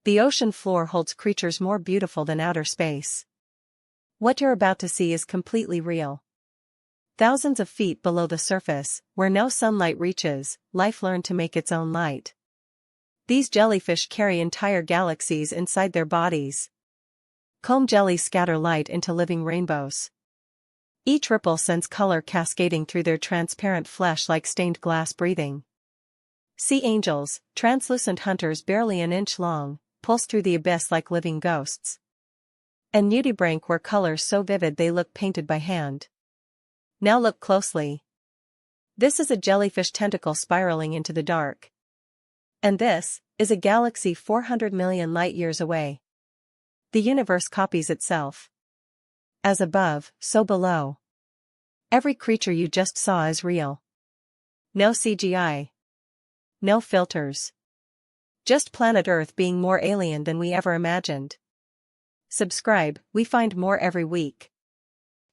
The ocean floor holds creatures more beautiful than outer space. What you're about to see is completely real. Thousands of feet below the surface, where no sunlight reaches, life learned to make its own light. These jellyfish carry entire galaxies inside their bodies. Comb jellies scatter light into living rainbows. Each ripple sends color cascading through their transparent flesh like stained glass breathing. Sea angels, translucent hunters barely an inch long, pulse through the abyss like living ghosts. And nudibranch wear colors so vivid they look painted by hand. Now look closely. This is a jellyfish tentacle spiraling into the dark. And this is a galaxy 400 million light-years away. The universe copies itself. As above, so below. Every creature you just saw is real. No CGI. No filters. Just planet Earth being more alien than we ever imagined. Subscribe, we find more every week.